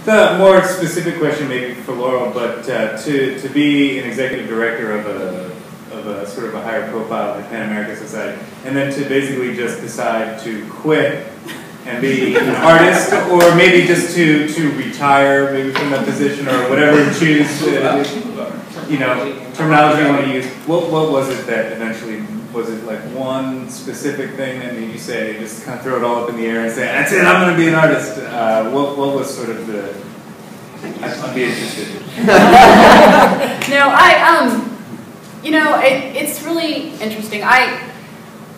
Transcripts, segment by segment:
The more specific question maybe for Laurel, but to be an executive director of a sort of a higher profile like Pan American Society, and then to basically just decide to quit and be an artist, or maybe just to retire maybe from that position or whatever you choose, you know, terminology you want to use. What was it that eventually, was it like one specific thing that made you say, just kind of throw it all up in the air and say, that's it, I'm going to be an artist? What was sort of the, I'd be interested. No, you know, it's really interesting.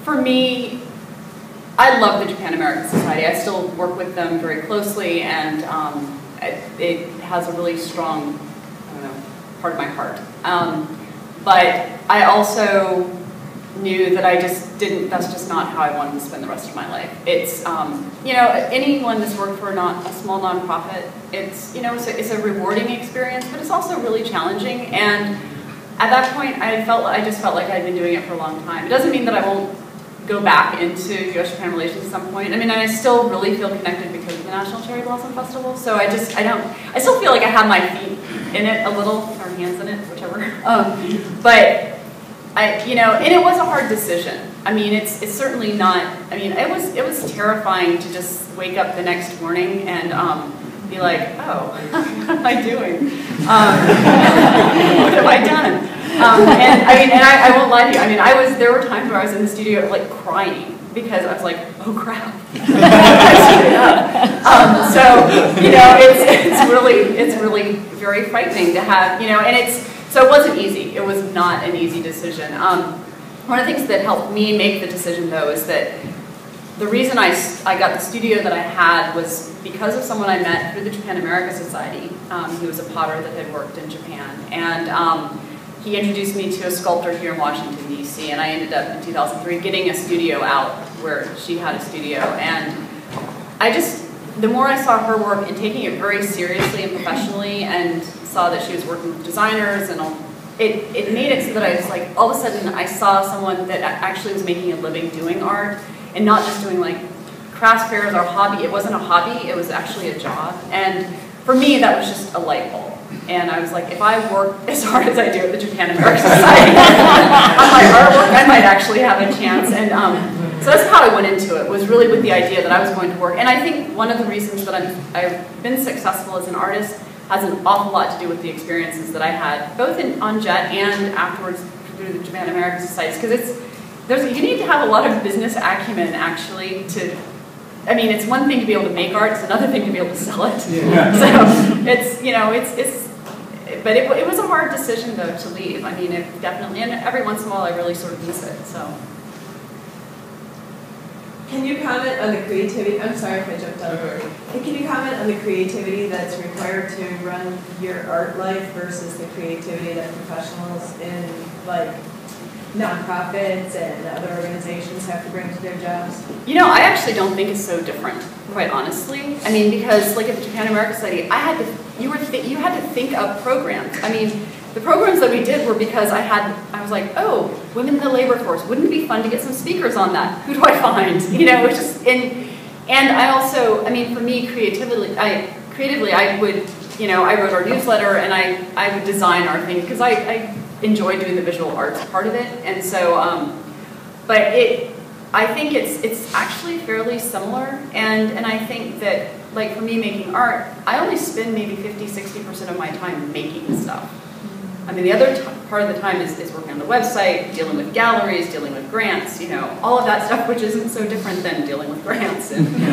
For me, I love the Japan American Society. I still work with them very closely, and it has a really strong, I don't know, part of my heart. But I also knew that I just didn't, that's just not how I wanted to spend the rest of my life. It's, you know, anyone that's worked for a small nonprofit, it's, you know, it's a rewarding experience, but it's also really challenging. And at that point, I just felt like I'd been doing it for a long time. It doesn't mean that I won't go back into U.S.-Japan relations at some point. I mean, I still really feel connected because of the National Cherry Blossom Festival. So I still feel like I have my feet in it a little, or hands in it, whichever. But you know, and it was a hard decision. I mean, it's certainly not. I mean, it was terrifying to just wake up the next morning and be like, oh, what am I doing? What have I done? And I mean, and I won't lie to you. I mean, there were times where I was in the studio like crying because I was like, oh crap, I screwed up. So you know, it's really very frightening to have, you know, and so it wasn't easy. It was not an easy decision. One of the things that helped me make the decision though is that the reason I got the studio that I had was because of someone I met through the Japan American Society. He was a potter that had worked in Japan, and he introduced me to a sculptor here in Washington, DC, and I ended up in 2003 getting a studio out where she had a studio. And the more I saw her work and taking it very seriously and professionally, and saw that she was working with designers and all, it made it so that I was like, all of a sudden I saw someone that actually was making a living doing art and not just doing like crafts fairs or hobby. It wasn't a hobby, it was actually a job. And for me, that was just a light bulb. And I was like, if I work as hard as I do at the Japan American Society on my artwork, I might actually have a chance. And so that's how I went into it, was really with the idea that I was going to work. And I think one of the reasons that I've been successful as an artist has an awful lot to do with the experiences that I had, both on JET and afterwards through the Japan American Society. Because you need to have a lot of business acumen actually to. I mean, it's one thing to be able to make art; it's another thing to be able to sell it. Yeah. So it's, you know, but it was a hard decision though to leave. I mean, it definitely, and every once in a while I really sort of miss it. So. Can you comment on the creativity? I'm sorry if I jumped out of order. Can you comment on the creativity that's required to run your art life versus the creativity that professionals in like nonprofits and other organizations have to bring to their jobs? You know, I actually don't think it's so different, quite honestly. I mean, because like at the Japan American Society, you had to think of programs. I mean, the programs that we did were because I was like, oh, women in the labor force, wouldn't it be fun to get some speakers on that? Who do I find? You know, it was just, and I also, I mean, for me, creatively, I would, you know, I wrote our newsletter and I would design our thing because I enjoy doing the visual arts part of it. And so, but I think it's actually fairly similar. And I think that, like for me making art, I only spend maybe 50–60% of my time making stuff. I mean, the other part of the time is working on the website, dealing with galleries, dealing with grants, you know, all of that stuff, which isn't so different than dealing with grants and deadlines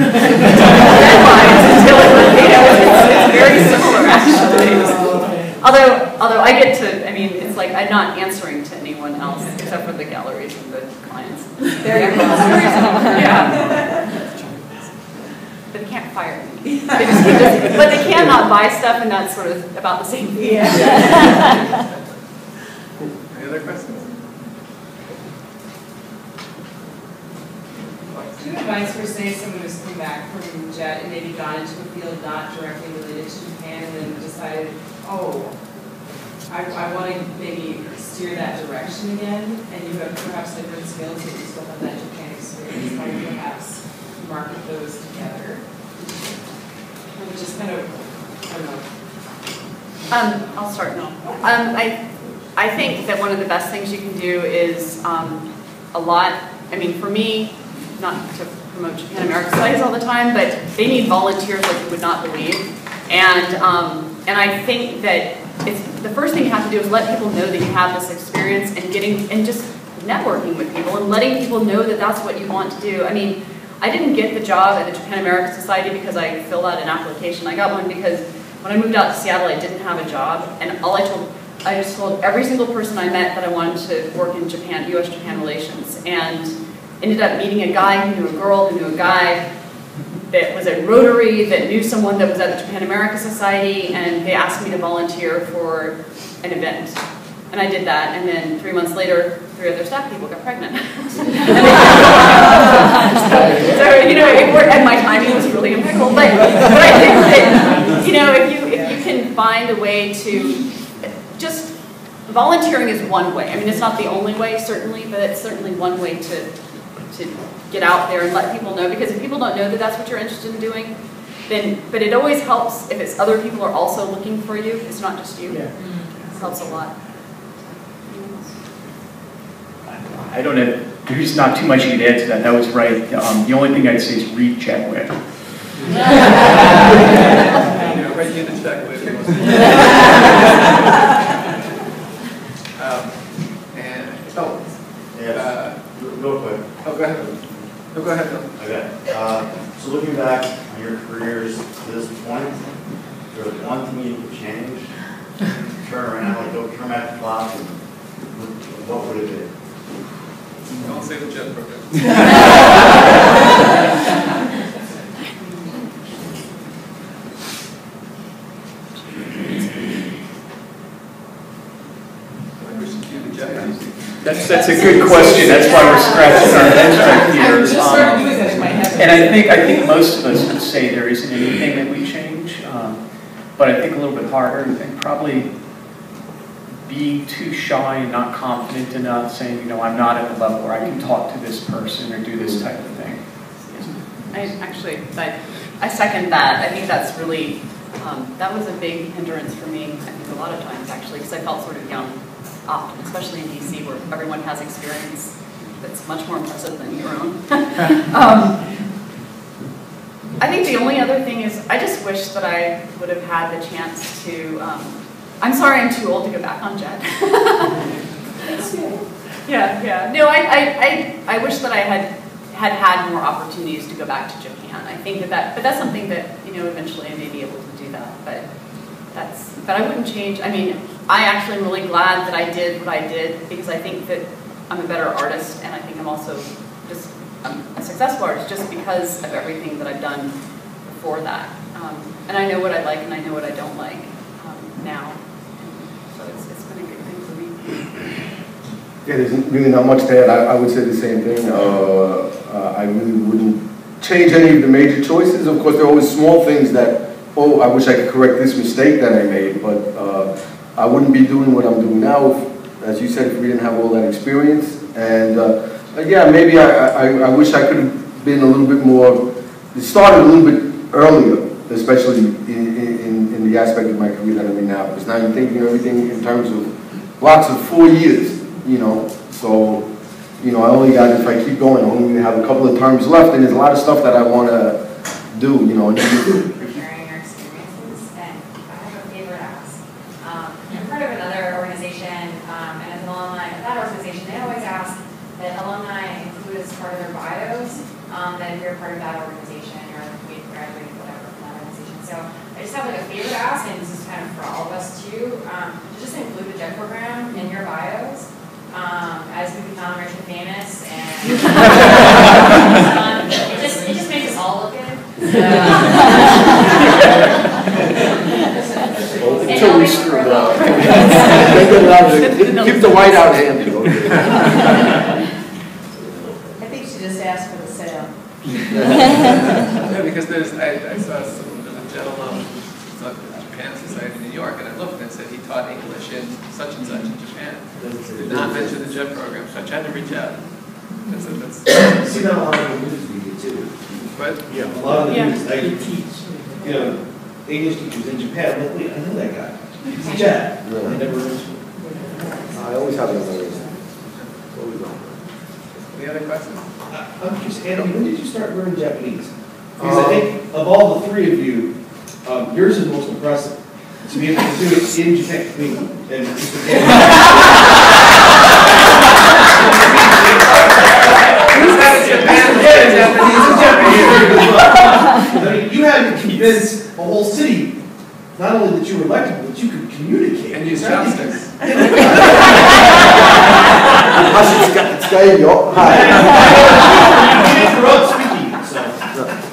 and dealing with, you know, it's very similar actually. Although I get to, I mean, it's like I'm not answering to anyone else except for the galleries and the clients. There you go. Yeah. But they can't fire me. But they cannot buy stuff, and that's sort of about the same thing. Yeah. Any other questions? Do you have advice for, say, someone who's come back from JET and maybe gone into a field not directly related to Japan and then decided, oh, I want to maybe steer that direction again, and you have perhaps different skills, but you still have that Japan experience, how do you perhaps market those together? Just kind of, I don't know. I'll start now. I think that one of the best things you can do is a lot. I mean, for me, not to promote Japan American Studies all the time, but they need volunteers like you would not believe. And I think that the first thing you have to do is let people know that you have this experience and just networking with people and letting people know that that's what you want to do. I mean, I didn't get the job at the Japan American Society because I filled out an application. I got one because when I moved out to Seattle, I didn't have a job, and I just told every single person I met that I wanted to work in Japan, U.S.-Japan relations, and ended up meeting a guy who knew a girl who knew a guy that was at Rotary, that knew someone that was at the Japan American Society, and they asked me to volunteer for an event. And I did that, and then 3 months later, 3 other staff people got pregnant. So, you know, it worked, and my timing was really impeccable. But I think that, you know, if you can find a way to just, volunteering is one way. I mean, it's not the only way, certainly, but it's certainly one way to get out there and let people know. Because if people don't know that that's what you're interested in doing, then, but it always helps if it's other people are also looking for you. It's not just you. Yeah. It helps a lot. I don't know, there's not too much you can add to that. That was right. The only thing I'd say is read Chadwick. Yeah, write you the check later. Real quick. Oh, go ahead. No, go ahead, Bill. Okay. So looking back on your careers to this point, if there was one thing you could change, turn around, like go turn back the clock, and what would it be? Don't say the JET program. That's a good question. That's why we're scratching our heads right here. And I think most of us would say there isn't anything that we change, but I think a little bit harder and probably being too shy and not confident enough, saying, you know, I'm not at the level where I can talk to this person or do this type of thing. I second that. I think that's really, that was a big hindrance for me, I think a lot of times actually, because I felt sort of young often, especially in DC where everyone has experience that's much more impressive than your own. I think the only other thing is I just wish that I would have had the chance to, I'm sorry I'm too old to go back on JET. Yeah. No, I wish that I had more opportunities to go back to Japan. I think but that's something that, you know, eventually I may be able to do that. But I wouldn't change. I mean, I actually am really glad that I did what I did because I think that I'm a better artist, and I think I'm also just a successful artist just because of everything that I've done before that. And I know what I like and I know what I don't like now. So it's been a good thing for me. Yeah, there's really not much to add. I would say the same thing. I really wouldn't change any of the major choices. Of course, there are always small things that, oh, I wish I could correct this mistake that I made, but I wouldn't be doing what I'm doing now if, as you said, if we didn't have all that experience. And yeah, maybe I wish I could have been a little bit more, started a little bit earlier, especially in the aspect of my career that I'm in now. Because now you're thinking of everything in terms of lots of 4 years, you know. So, you know, I only got, if I keep going, I only have a couple of terms left, and there's a lot of stuff that I want to do, you know. Sharing your experiences, and I have a favor to ask. I'm part of another organization, and as an alumni of that organization, they always ask that alumni include as part of their bios that if you're part of that organization, you're a graduate, whatever, from that organization. So I just have like a favor to ask, and this is kind of for all of us too, to just include the JET program in your bios. As we become rich and famous, and it just makes us all look good. Until we screw it up. Keep the white out handy. I think she just asked for the sale. Yeah, because I saw there's a gentleman at the Japan Society in New York, and I looked and it said he taught English in such and such in Japan. Did not mention the JET program, so I tried to reach out. That's See that a lot of the news we do too. But yeah, a lot of the news, like you teach, you know, English teachers in Japan. I'm like, wait, I know that guy. He's Jet. Yeah. I never I always have it on my list. Any other questions? I'm just, Anthony, when did you start learning Japanese? Because I think of all the three of you, yours is most impressive. To be able to do it in Japan. I mean, and just I mean, you had to convince a whole city, not only that you were elected, but you could communicate. And use chopsticks.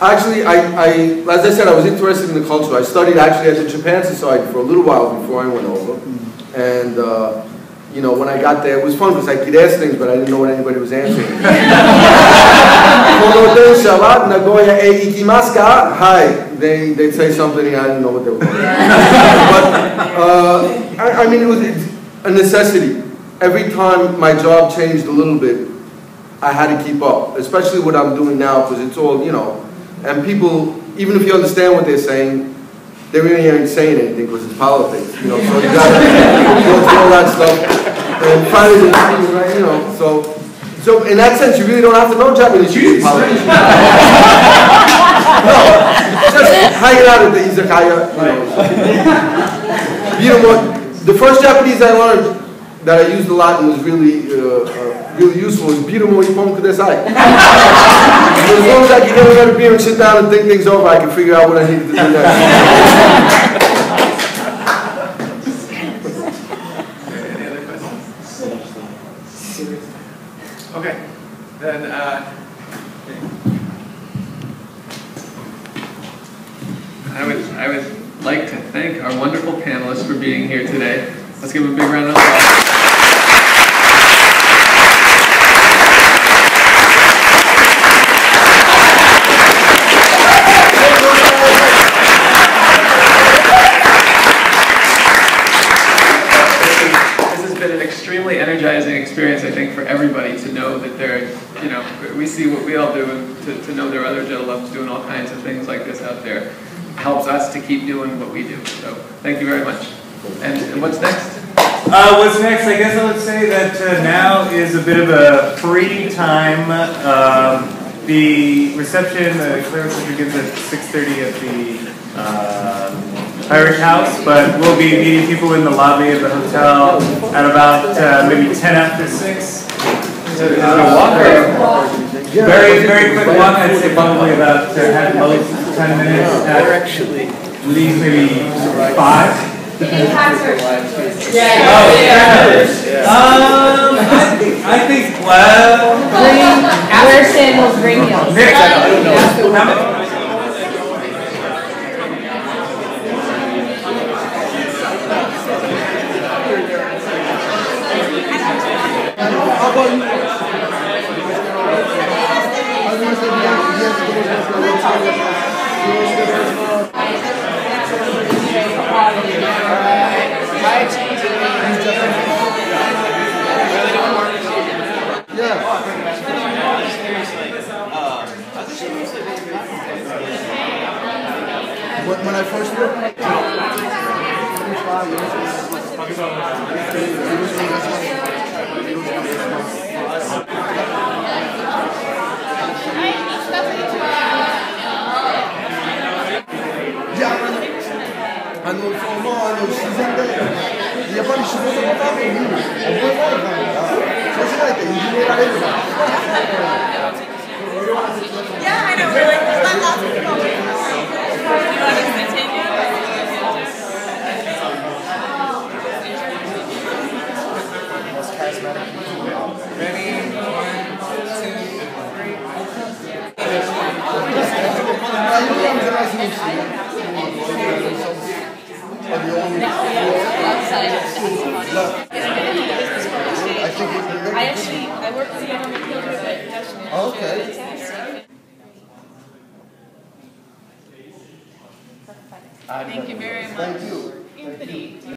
Actually, as I said, I was interested in the culture. I studied actually at the Japan Society for a little while before I went over. And, you know, when I got there, it was fun because I could ask things, but I didn't know what anybody was answering. Hi. They'd say something and I didn't know what they were going to say. But, I mean, it was a necessity. Every time my job changed a little bit, I had to keep up, especially what I'm doing now, because it's all, you know, and people, even if you understand what they're saying, they really ain't saying anything because it's politics, you know, so you gotta go through all that stuff, and finally, you know, so in that sense, you really don't have to know Japanese to be politics. No, just hanging out at the izakaya, you know, the first Japanese I learned that I used a lot and was really, really useful is "Birumo ippon kudasai." As long as I can get another beer and sit down and think things over, I can figure out what I need to do next. Any other questions? Okay, then I would like to thank our wonderful panelists for being here today. Let's give them a big round of applause. Extremely energizing experience, I think, for everybody to know that they're, you know, we see what we all do, and to know there are other JETAA alums doing all kinds of things like this out there helps us to keep doing what we do. So, thank you very much. And what's next? What's next? I guess I would say that now is a bit of a free time. The reception, the CLAIR reception begins at 6:30 at the Pirate House, but we'll be meeting people in the lobby of the hotel at about maybe 10 after 6. Very, very quick walk. I'd say probably about at most 10 minutes. Actually, leave maybe 5. I think Where's Samuel's green meals? Nick, I don't know. When I first worked, Yeah, I know, we're like, there's not lots of people. You want to continue? Most charismatic people. Ready? 1, I work with the government field with it. Okay. Thank you very much. Thank you. Anthony.